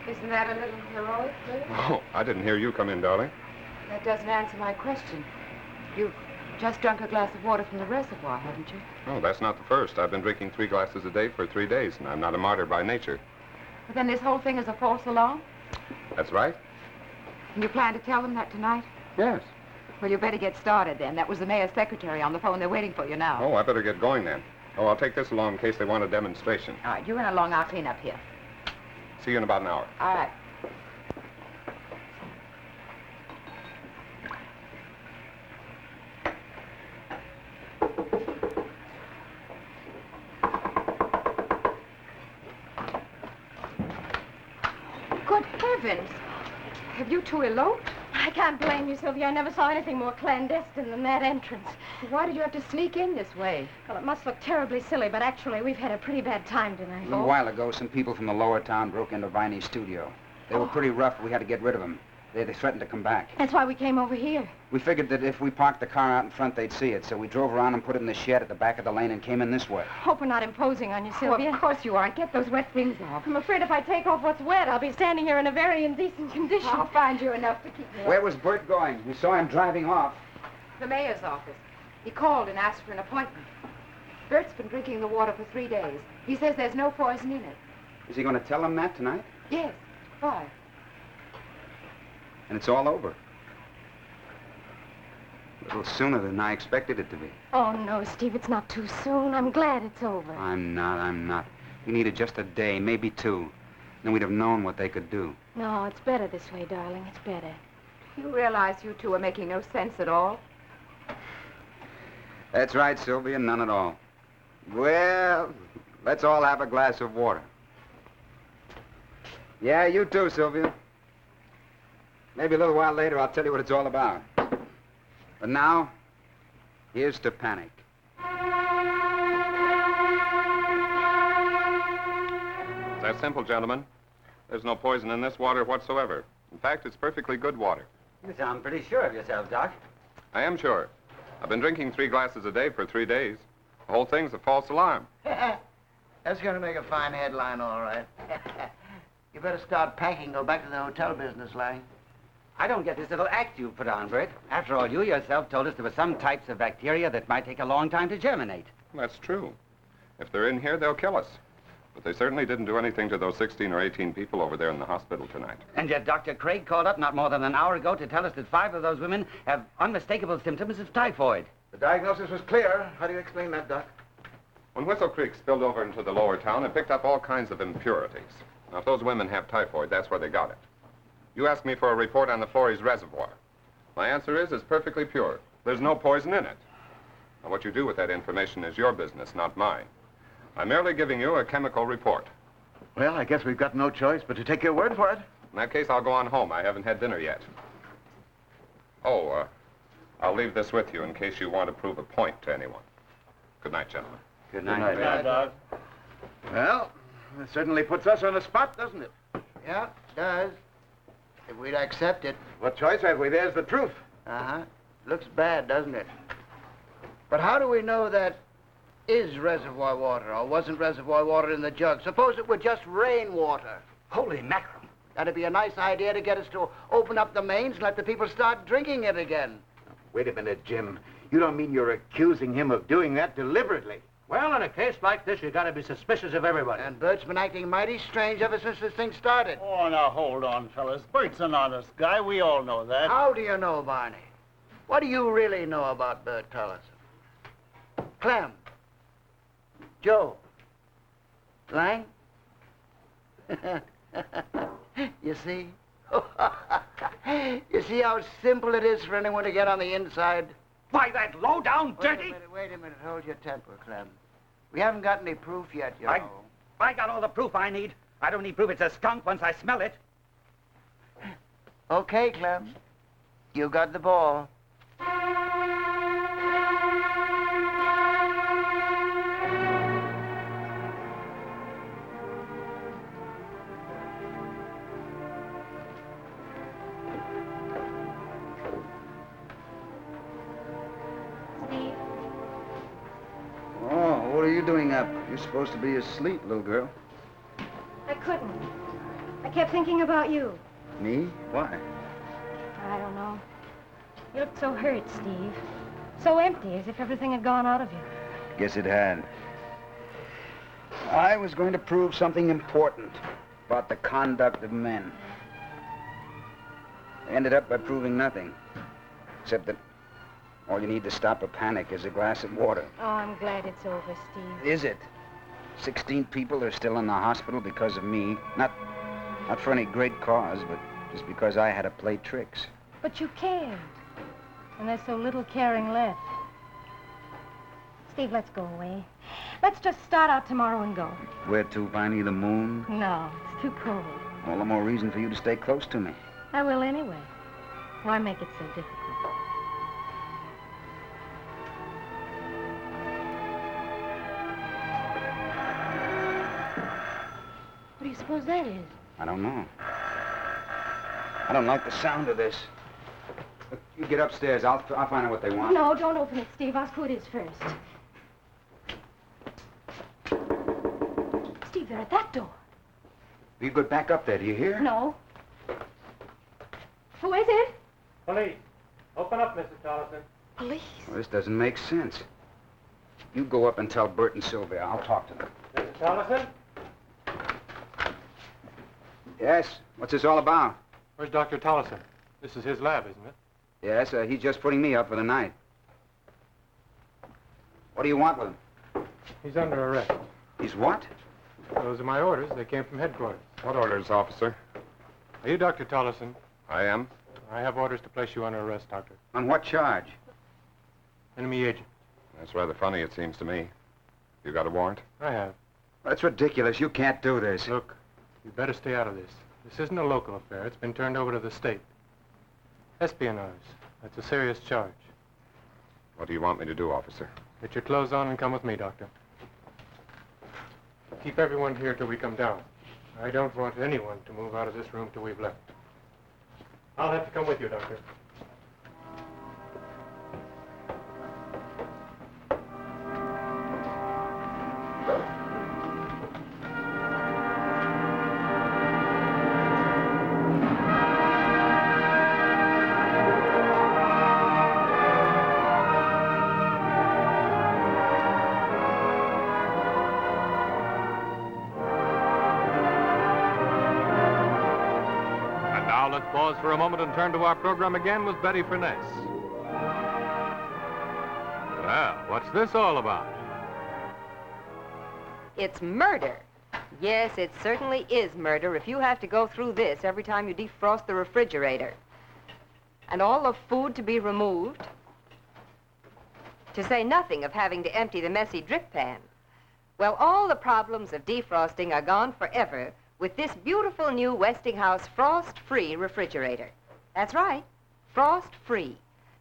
Isn't that a little heroic, Bert? Oh, I didn't hear you come in, darling. That doesn't answer my question. You've just drunk a glass of water from the reservoir, haven't you? Oh, that's not the first. I've been drinking 3 glasses a day for 3 days, and I'm not a martyr by nature. But then this whole thing is a false alarm? That's right. And you plan to tell them that tonight? Yes. Well, you better get started then. That was the mayor's secretary on the phone. They're waiting for you now. Oh, I better get going then. Oh, I'll take this along in case they want a demonstration. All right, you run along. I'll clean up here. See you in about an hour. All right. Good heavens! Have you two eloped? I can't blame you, Sylvia. I never saw anything more clandestine than that entrance. Why did you have to sneak in this way? Well, it must look terribly silly, but actually, we've had a pretty bad time A tonight. little while ago, some people from the lower town broke into Viney's studio. They were pretty rough. We had to get rid of them. They threatened to come back. That's why we came over here. We figured that if we parked the car out in front, they'd see it. So we drove around and put it in the shed at the back of the lane and came in this way. Hope we're not imposing on you, Sylvia. Oh, of course you aren't. Get those wet things off. I'm afraid if I take off what's wet, I'll be standing here in a very indecent condition. I'll find you enough to keep me Where was Bert going? We saw him driving off. The mayor's office. He called and asked for an appointment. Bert's been drinking the water for 3 days. He says there's no poison in it. Is he going to tell them that tonight? Yes. Why? And it's all over. A little sooner than I expected it to be. Oh, no, Steve, it's not too soon. I'm glad it's over. I'm not. We needed just a day, maybe 2. Then we'd have known what they could do. No, it's better this way, darling. It's better. You realize you two are making no sense at all? That's right, Sylvia, none at all. Well, let's all have a glass of water. Yeah, you too, Sylvia. Maybe a little while later I'll tell you what it's all about. But now, here's to panic. It's that simple, gentlemen. There's no poison in this water whatsoever. In fact, it's perfectly good water. You sound pretty sure of yourself, Doc. I am sure. I've been drinking 3 glasses a day for 3 days. The whole thing's a false alarm. That's going to make a fine headline, all right. You better start packing, go back to the hotel business, Lang. I don't get this little act you put on, Bert. After all, you yourself told us there were some types of bacteria that might take a long time to germinate. That's true. If they're in here, they'll kill us. But they certainly didn't do anything to those 16 or 18 people over there in the hospital tonight. And yet Dr. Craig called up not more than an hour ago to tell us that 5 of those women have unmistakable symptoms of typhoid. The diagnosis was clear. How do you explain that, Doc? When Whistle Creek spilled over into the lower town, it picked up all kinds of impurities. Now, if those women have typhoid, that's where they got it. You asked me for a report on the Flores Reservoir. My answer is it's perfectly pure. There's no poison in it. Now, what you do with that information is your business, not mine. I'm merely giving you a chemical report. Well, I guess we've got no choice but to take your word for it. In that case, I'll go on home. I haven't had dinner yet. Oh, I'll leave this with you in case you want to prove a point to anyone. Good night, gentlemen. Good night. Good night, Doc. Well, it certainly puts us on the spot, doesn't it? Yeah, it does. If we'd accept it. What choice have we? There's the truth. Uh-huh. Looks bad, doesn't it? But how do we know that is reservoir water or wasn't reservoir water in the jug? Suppose it were just rainwater. Holy mackerel. That'd be a nice idea to get us to open up the mains and let the people start drinking it again. Wait a minute, Jim. You don't mean you're accusing him of doing that deliberately? Well, in a case like this, you gotta be suspicious of everybody. And Bert's been acting mighty strange ever since this thing started. Oh, now, hold on, fellas. Bert's an honest guy. We all know that. How do you know, Barney? What do you really know about Bert Tolleson? Clem? Joe? Lang? You see? You see how simple it is for anyone to get on the inside? Why, that low-down, dirty... Wait a minute. Hold your temper, Clem. We haven't got any proof yet, you know. I got all the proof I need. I don't need proof it's a skunk once I smell it. Okay, Clem. You got the ball. doing up? You're supposed to be asleep, little girl. I couldn't. I kept thinking about you. Me? Why? I don't know. You looked so hurt, Steve. So empty, as if everything had gone out of you. Guess it had. I was going to prove something important about the conduct of men. I ended up by proving nothing. Except that all you need to stop a panic is a glass of water. Oh, I'm glad it's over, Steve. Is it? 16 people are still in the hospital because of me. Not for any great cause, but just because I had to play tricks. But you cared. And there's so little caring left. Steve, let's go away. Let's just start out tomorrow and go. Where to, Viney? The moon? No, it's too cold. All the more reason for you to stay close to me. I will anyway. Why make it so difficult? What do you suppose that is? I don't know. I don't like the sound of this. Look, you get upstairs. I'll find out what they want. No, don't open it, Steve. Ask who it is first. Steve, they're at that door. You go back up there, do you hear? No. Who is it? Police. Open up, Mrs. Tollison. Police? Well, this doesn't make sense. You go up and tell Bert and Sylvia. I'll talk to them. Mrs. Tollison? Yes? What's this all about? Where's Dr. Tollison? This is his lab, isn't it? Yes, he's just putting me up for the night. What do you want with him? He's under arrest. He's what? Those are my orders. They came from headquarters. What orders, officer? Are you Dr. Tollison? I am. I have orders to place you under arrest, Doctor. On what charge? Enemy agent. That's rather funny, it seems to me. You got a warrant? I have. That's ridiculous. You can't do this. Look, you better stay out of this. This isn't a local affair. It's been turned over to the state. Espionage. That's a serious charge. What do you want me to do, officer? Get your clothes on and come with me, Doctor. Keep everyone here till we come down. I don't want anyone to move out of this room till we've left. I'll have to come with you, Doctor. Now let's pause for a moment and turn to our program again with Betty Furness. Well, what's this all about? It's murder. Yes, it certainly is murder if you have to go through this every time you defrost the refrigerator. And all the food to be removed. To say nothing of having to empty the messy drip pan. Well, all the problems of defrosting are gone forever with this beautiful new Westinghouse frost-free refrigerator. That's right, frost-free.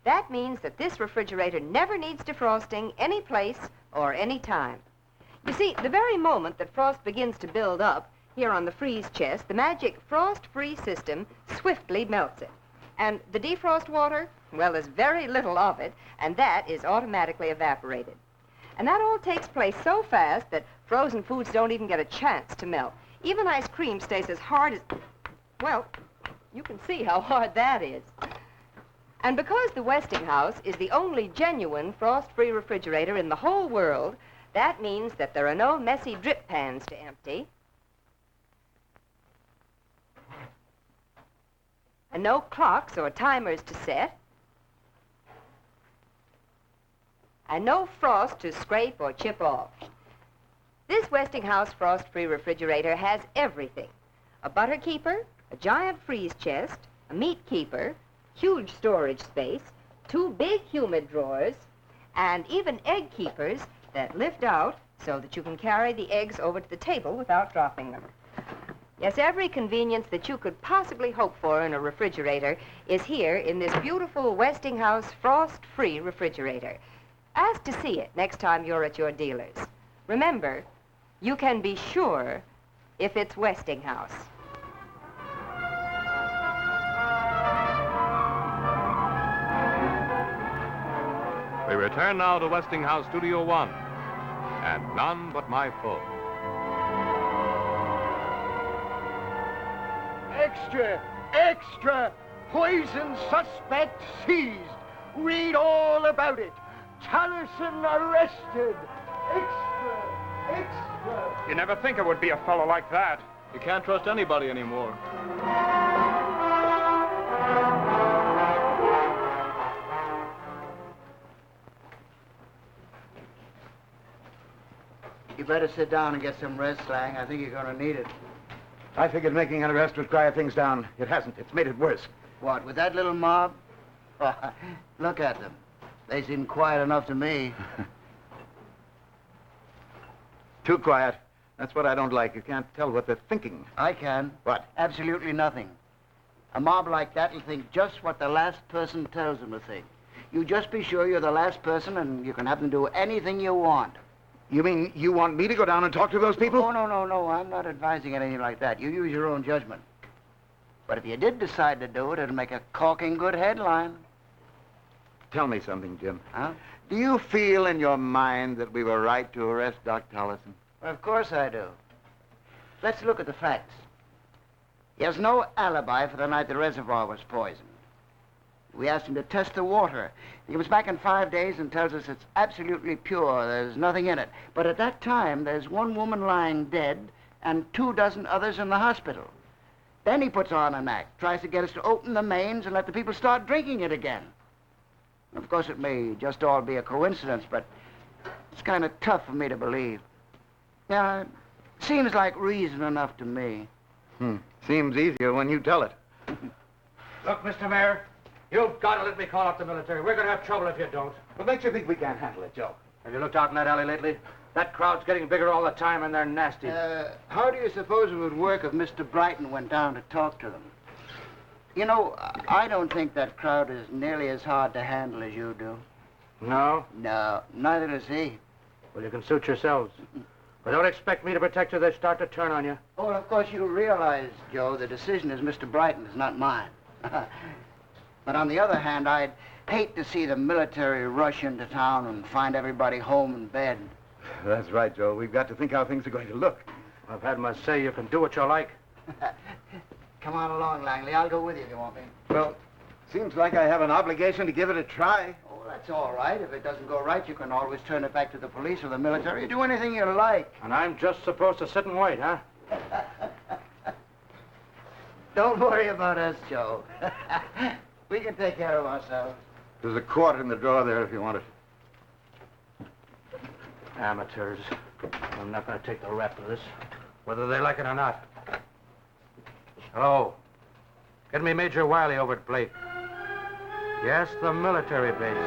That means that this refrigerator never needs defrosting any place or any time. You see, the very moment that frost begins to build up here on the freeze chest, the magic frost-free system swiftly melts it. And the defrost water, well, there's very little of it, and that is automatically evaporated. And that all takes place so fast that frozen foods don't even get a chance to melt. Even ice cream stays as hard as, well, you can see how hard that is. And because the Westinghouse is the only genuine frost-free refrigerator in the whole world, that means that there are no messy drip pans to empty, and no clocks or timers to set, and no frost to scrape or chip off. This Westinghouse frost-free refrigerator has everything. A butter keeper, a giant freeze chest, a meat keeper, huge storage space, 2 big humid drawers, and even egg keepers that lift out so that you can carry the eggs over to the table without dropping them. Yes, every convenience that you could possibly hope for in a refrigerator is here in this beautiful Westinghouse frost-free refrigerator. Ask to see it next time you're at your dealer's. Remember, you can be sure if it's Westinghouse. We return now to Westinghouse Studio 1. and none but my full. Extra! Extra! Poison suspect seized. Read all about it. Taliesin arrested. Extra! Extra! You never think it would be a fellow like that. You can't trust anybody anymore. You better sit down and get some rest, Lang. I think you're going to need it. I figured making an arrest would quiet things down. It hasn't. It's made it worse. What, with that little mob? Look at them. They seem quiet enough to me. Too quiet. That's what I don't like. You can't tell what they're thinking. I can. What? Absolutely nothing. A mob like that will think just what the last person tells them to think. You just be sure you're the last person and you can have them do anything you want. You mean you want me to go down and talk to those people? Oh, no. I'm not advising anything like that. You use your own judgment. But if you did decide to do it, it'll make a corking good headline. Tell me something, Jim. Huh? Do you feel in your mind that we were right to arrest Doc Taliesin? Well, of course I do. Let's look at the facts. He has no alibi for the night the reservoir was poisoned. We asked him to test the water. He comes back in 5 days and tells us it's absolutely pure. There's nothing in it. But at that time, there's one woman lying dead and 24 others in the hospital. Then he puts on an act, tries to get us to open the mains and let the people start drinking it again. Of course, it may just all be a coincidence, but it's kind of tough for me to believe. Yeah, it seems like reason enough to me. Seems easier when you tell it. Look, Mr. Mayor, you've got to let me call up the military. We're going to have trouble if you don't. What makes you think we can't handle it, Joe? Have you looked out in that alley lately? That crowd's getting bigger all the time, and they're nasty. How do you suppose it would work if Mr. Brighton went down to talk to them? You know, I don't think that crowd is nearly as hard to handle as you do. No? No, neither does he. Well, you can suit yourselves. But don't expect me to protect you. They start to turn on you. Oh, and of course you realize, Joe, the decision is Mr. Brighton's, not mine. But on the other hand, I'd hate to see the military rush into town and find everybody home in bed. That's right, Joe. We've got to think how things are going to look. I've had my say. You can do what you like. Come on along, Langley. I'll go with you if you want me. Well, seems like I have an obligation to give it a try. Oh, that's all right. If it doesn't go right, you can always turn it back to the police or the military. Do anything you like. And I'm just supposed to sit and wait, huh? Don't worry about us, Joe. We can take care of ourselves. There's a quart in the drawer there if you want it. Amateurs. I'm not going to take the rap of this, whether they like it or not. Hello. Get me Major Wiley over at Blake. Yes, the military base.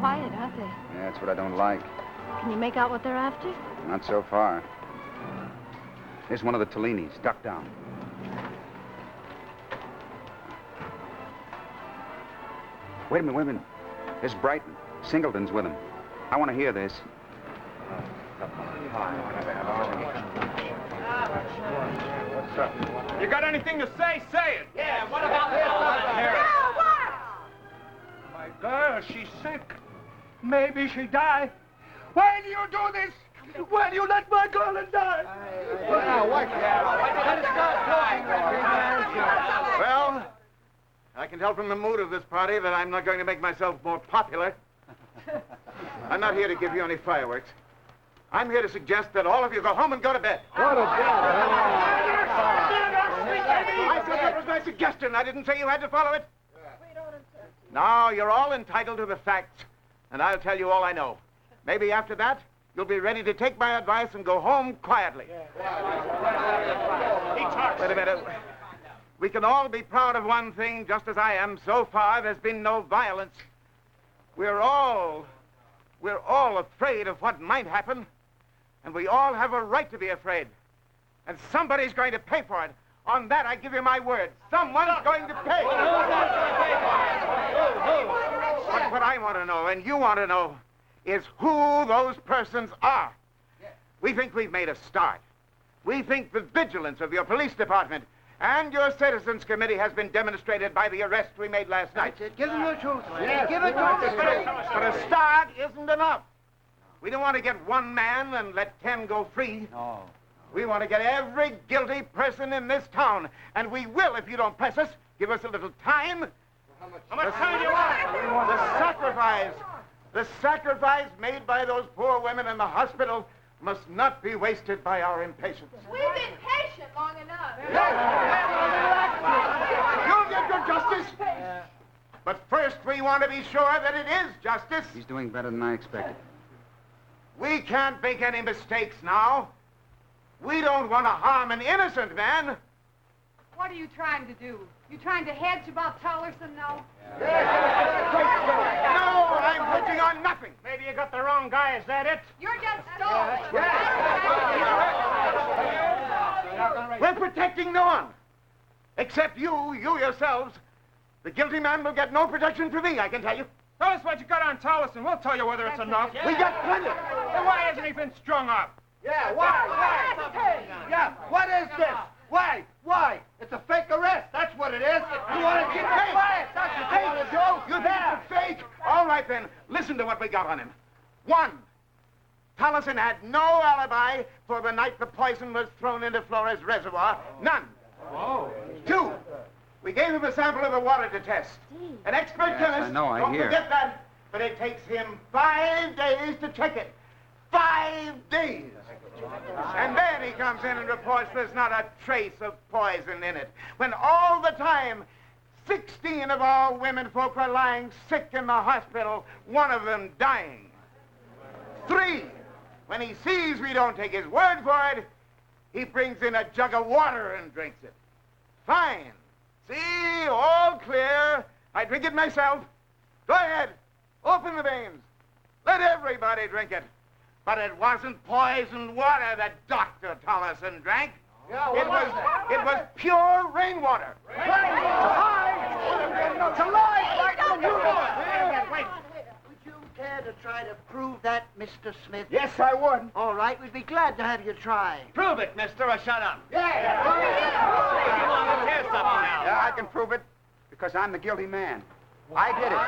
Quiet, aren't they? Yeah, that's what I don't like. Can you make out what they're after? Not so far. Here's one of the Tellinis. Duck down. Wait a minute. There's Brighton. Singleton's with him. I want to hear this. What's up? You got anything to say? Say it. Yeah, what about this? My girl, she's sick. Maybe she'll die. Why do you do this? Why do you let my girl die? Well, I can tell from the mood of this party that I'm not going to make myself more popular. I'm not here to give you any fireworks. I'm here to suggest that all of you go home and go to bed. Go to bed. I said that was my suggestion. I didn't say you had to follow it. Now, you're all entitled to the facts, and I'll tell you all I know. Maybe after that, you'll be ready to take my advice and go home quietly. Wait a minute. We can all be proud of one thing, just as I am. So far, there's been no violence. We're all afraid of what might happen, and we all have a right to be afraid. And somebody's going to pay for it. On that, I give you my word. Someone's going to pay. But what I want to know, and you want to know, is who those persons are. We think we've made a start. We think the vigilance of your police department and your citizens committee has been demonstrated by the arrest we made last night. That's it. Give them the truth. Yes. Give it to them straight. But a start isn't enough. We don't want to get one man and let 10 go free. No. We want to get every guilty person in this town, and we will if you don't press us. Give us a little time. How much time do you want? The sacrifice made by those poor women in the hospital must not be wasted by our impatience. We've been patient long enough. You'll get your justice. But first, we want to be sure that it is justice. He's doing better than I expected. We can't make any mistakes now. We don't want to harm an innocent man. What are you trying to do? You trying to hedge about Tollerson now? No, I'm hedging on nothing. Maybe you got the wrong guy, is that it? You're just stalling. We're protecting no one. Except you yourselves. The guilty man will get no protection from me, I can tell you. Tell us what you got on Tollerson. We'll tell you whether it's enough. We got plenty. Then why hasn't he been strung up? Yeah, why? Yeah, what is this? Why? It's a fake arrest. That's what it is. You want to keep it quiet. That's the thing, Joe. You think it's fake? All right, then. Listen to what we got on him. 1, Tollerson had no alibi for the night the poison was thrown into Flores Reservoir. None. Oh. 2, we gave him a sample of the water to test. An expert chemist. I know, I Don't hear. forget that. But it takes him 5 days to check it. 5 days. And then he comes in and reports there's not a trace of poison in it. When all the time, 16 of our women folk are lying sick in the hospital, one of them dying. 3, when he sees we don't take his word for it, he brings in a jug of water and drinks it. Fine. See, all clear. I drink it myself. Go ahead. Open the veins. Let everybody drink it. But it wasn't poisoned water that Dr. Tollerson drank. Yeah, It was pure rainwater. It's a lie, Blackman. You know it. Would you care to try to prove that, Mr. Smith? Yes, I would. All right, we'd be glad to have you try. Prove it, mister, or shut up. Yeah. Here's something now. Yeah, I can prove it because I'm the guilty man. I did it.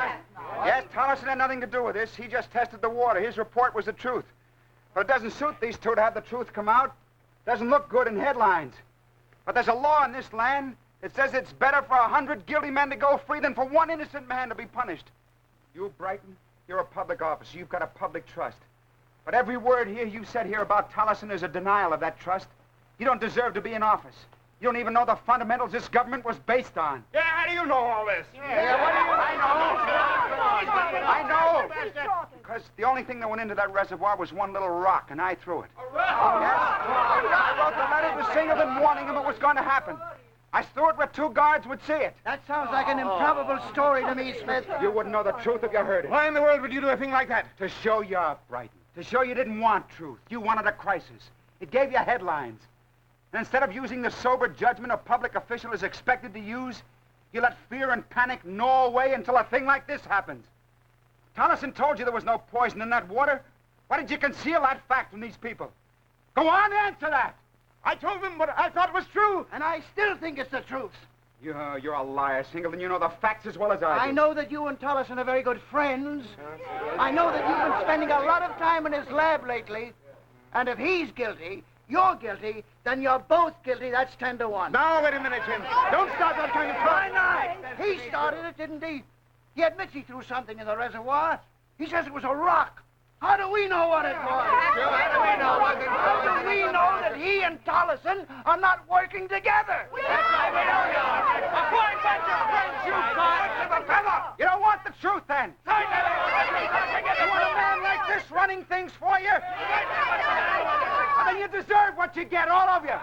Yes, Tollerson had nothing to do with this. He just tested the water. His report was the truth. But it doesn't suit these two to have the truth come out. Doesn't look good in headlines. But there's a law in this land that says it's better for 100 guilty men to go free than for one innocent man to be punished. You, Brighton, you're a public officer. You've got a public trust. But every word you said here about Tollerson is a denial of that trust. You don't deserve to be in office. You don't even know the fundamentals this government was based on. Yeah, how do you know all this? I know. Because the only thing that went into that reservoir was one little rock, and I threw it. Yes. I wrote the letter to Singleton warning him it was going to happen. I threw it where 2 guards would see it. That sounds like an improbable story to me, Smith. You wouldn't know the truth if you heard it. Why in the world would you do a thing like that? To show you up, Brighton. To show you didn't want truth. You wanted a crisis. It gave you headlines. And instead of using the sober judgment a public official is expected to use, you let fear and panic gnaw away until a thing like this happens. Tollerson told you there was no poison in that water. Why did you conceal that fact from these people? Go on, answer that. I told them what I thought was true. And I still think it's the truth. You're a liar, Singleton. You know the facts as well as I do. I know that you and Tollerson are very good friends. I know that you've been spending a lot of time in his lab lately. And if he's guilty, you're guilty, then you're both guilty. That's 10 to 1. Now, wait a minute, Jim. Don't start that kind of talk. Why not? He started it, didn't he? He admits he threw something in the reservoir. He says it was a rock. How do we know what it was? How do we know? How do we know that he and Tollerson are not working together? You don't want the truth, then? You want a man like this running things for you? Well, then you deserve what you get, all of you.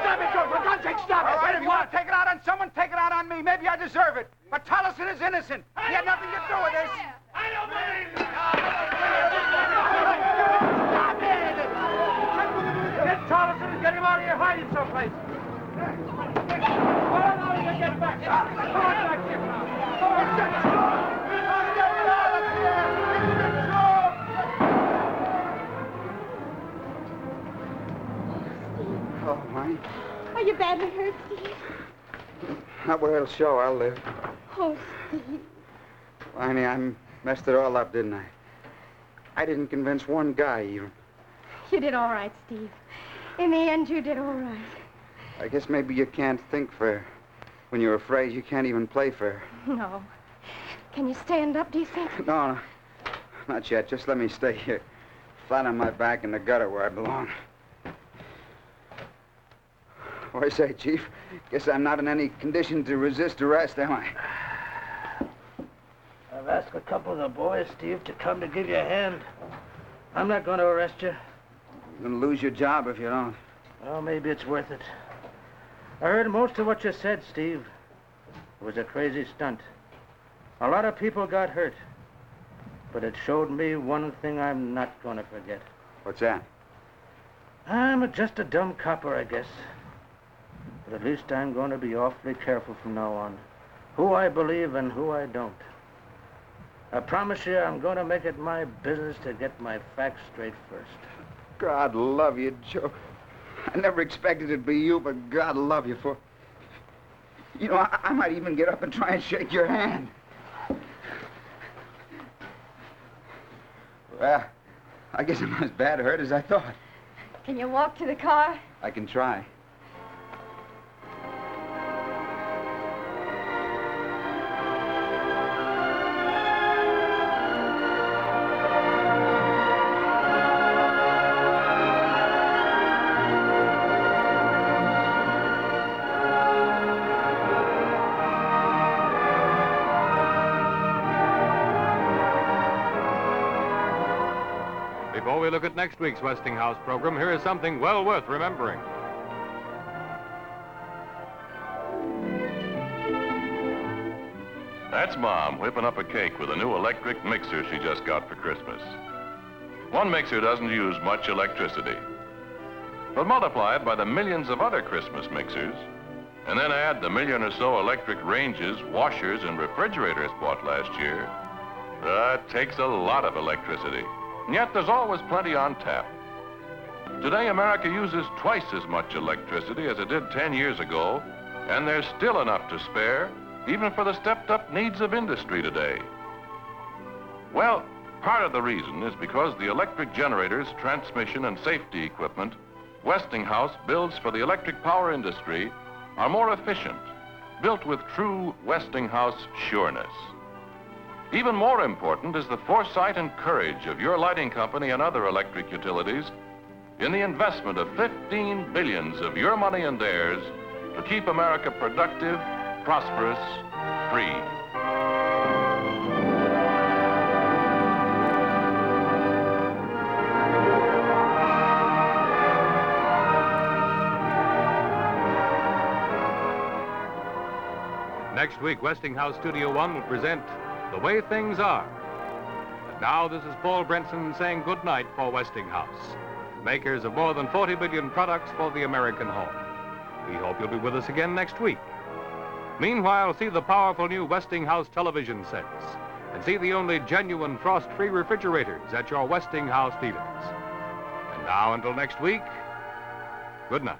Stop it, Joe. For God's sake, stop it. All right, if you want to take it out on someone, take it out on me. Maybe I deserve it. But Tollerson is innocent. He had nothing to do with this. I don't believe you. Get Tollerson and get him out of here hiding someplace. Oh, honey. Are you badly hurt, Steve? Not where it'll show. I'll live. Oh, Steve. Honey, I messed it all up, didn't I? I didn't convince one guy, even. You did all right, Steve. In the end, you did all right. I guess maybe you can't think fair. When you're afraid, you can't even play fair. No. Can you stand up, do you think? No, no. Not yet. Just let me stay here. Flat on my back in the gutter where I belong. What do you say, Chief? Guess I'm not in any condition to resist arrest, am I? I've asked a couple of the boys, Steve, to come to give you a hand. I'm not going to arrest you. You're going to lose your job if you don't. Well, maybe it's worth it. I heard most of what you said, Steve. It was a crazy stunt. A lot of people got hurt. But it showed me one thing I'm not going to forget. What's that? I'm just a dumb copper, I guess. But at least I'm going to be awfully careful from now on. Who I believe and who I don't. I promise you I'm going to make it my business to get my facts straight first. God love you, Joe. I never expected it'd be you, but God love you for... You know, I might even get up and try and shake your hand. Well, I guess I'm not as bad hurt as I thought. Can you walk to the car? I can try. Before we look at next week's Westinghouse program, here is something well worth remembering. That's Mom whipping up a cake with a new electric mixer she just got for Christmas. One mixer doesn't use much electricity. But multiply it by the millions of other Christmas mixers, and then add the million or so electric ranges, washers, and refrigerators bought last year. That takes a lot of electricity. And yet there's always plenty on tap. Today, America uses twice as much electricity as it did 10 years ago, and there's still enough to spare, even for the stepped-up needs of industry today. Well, part of the reason is because the electric generators, transmission, and safety equipment Westinghouse builds for the electric power industry are more efficient, built with true Westinghouse sureness. Even more important is the foresight and courage of your lighting company and other electric utilities in the investment of 15 billions of your money and theirs to keep America productive, prosperous, free. Next week, Westinghouse Studio One will present The Way Things Are. And now this is Paul Brenson saying good night for Westinghouse, makers of more than 40 billion products for the American home. We hope you'll be with us again next week. Meanwhile, see the powerful new Westinghouse television sets and see the only genuine frost-free refrigerators at your Westinghouse dealers. And now, until next week, good night.